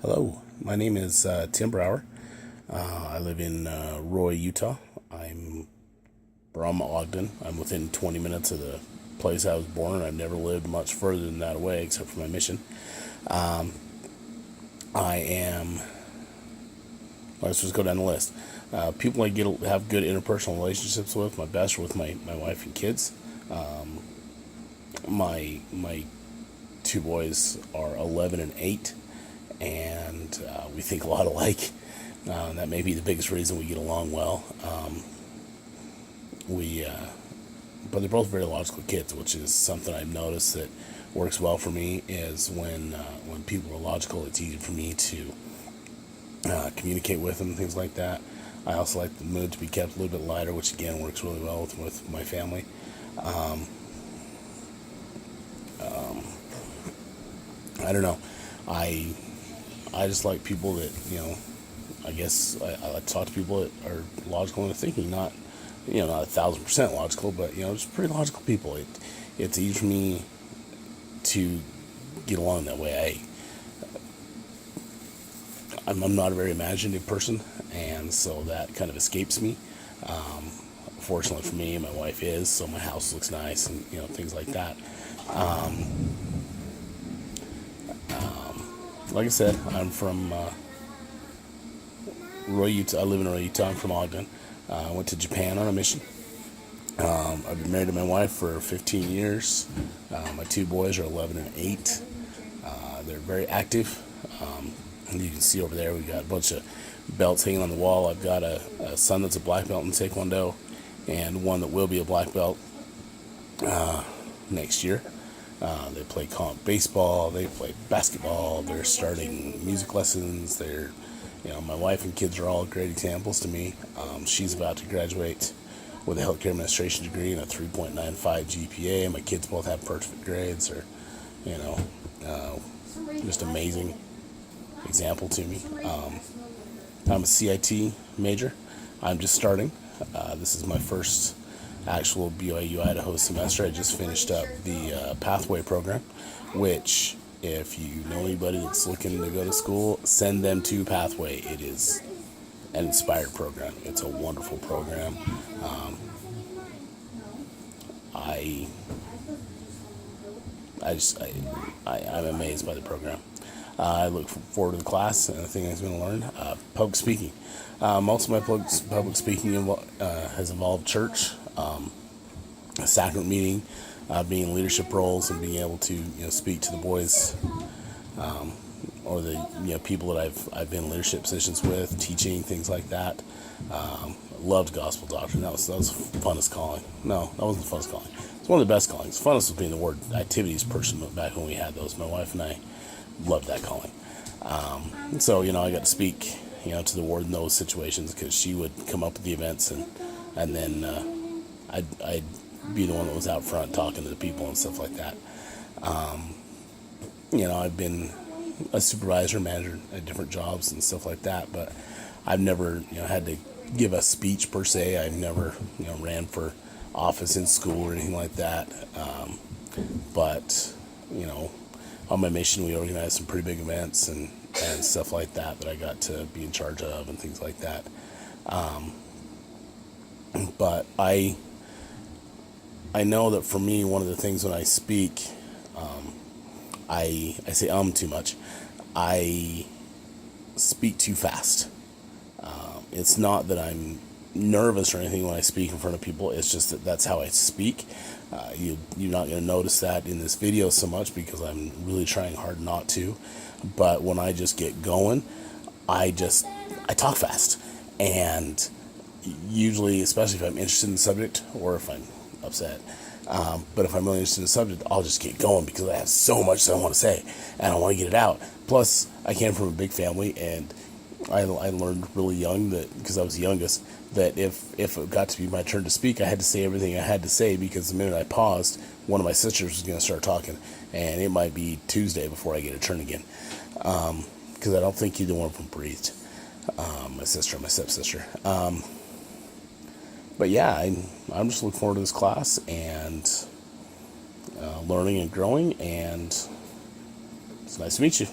Hello, my name is Tim Brower. I live in Roy, Utah. I'm from Ogden. I'm within 20 minutes of the place I was born. I've never lived much further than that away except for my mission. I am, let's just go down the list. People I have good interpersonal relationships with. My best are with my wife and kids. My two boys are 11 and 8, and we think a lot alike. That may be the biggest reason we get along well. But they're both very logical kids, which is something I've noticed that works well for me. Is when people are logical, it's easy for me to communicate with them, things like that. I also like the mood to be kept a little bit lighter, which again works really well with my family. I don't know. I just like people that, I guess I like to talk to people that are logical in their thinking, not 1,000% logical, but just pretty logical people. It's easy for me to get along that way. I'm not a very imaginative person, and so that kind of escapes me. Fortunately for me, my wife is, so my house looks nice and things like that. Like I said, I'm from Roy, Utah. I live in Roy, Utah. I'm from Ogden. I went to Japan on a mission. I've been married to my wife for 15 years. My two boys are 11 and 8. They're very active. And you can see over there, we've got a bunch of belts hanging on the wall. I've got a son that's a black belt in Taekwondo, and one that will be a black belt next year. They play Comm baseball, they play basketball, they're starting music lessons. My wife and kids are all great examples to me. She's about to graduate with a healthcare administration degree and a 3.95 GPA. My kids both have perfect grades. Just amazing example to me. I'm a CIT major. I'm just starting. This is my first actual BYU Idaho semester. I just finished up the Pathway program, which, if you know anybody that's looking to go to school, send them to Pathway. It is an inspired program. It's a wonderful program. I'm amazed by the program. I look forward to the class and the thing I'm going to learn. Public speaking. Most of my public speaking has involved church, a sacrament meeting, being in leadership roles, and being able to speak to the boys, or the people that I've been in leadership positions with, teaching, things like that. Loved gospel doctrine. That was the funnest calling. No, that wasn't the funnest calling. It's one of the best callings. The funnest was being the word activities person back when we had those. My wife and I loved that calling. So I got to speak to the word in those situations, because she would come up with the events, and then I'd be the one that was out front talking to the people and stuff like that. I've been a supervisor, manager at different jobs and stuff like that, but I've never had to give a speech per se. I've never ran for office in school or anything like that. But on my mission, we organized some pretty big events and stuff like that I got to be in charge of and things like that. But I know that for me, one of the things when I speak, I say too much. I speak too fast. It's not that I'm nervous or anything when I speak in front of people. It's just that's how I speak. You're not going to notice that in this video so much, because I'm really trying hard not to. But when I just get going, I talk fast. And usually, especially if I'm interested in the subject or if I'm upset, but if I'm really interested in the subject, I'll just get going, because I have so much that I want to say and I want to get it out. Plus, I came from a big family, and I learned really young that, because I was the youngest, that if it got to be my turn to speak, I had to say everything I had to say, because the minute I paused, one of my sisters was going to start talking, and it might be Tuesday before I get a turn again, because I don't think either one of them breathed, my sister and my stepsister. But yeah, I'm just looking forward to this class and learning and growing, and it's nice to meet you.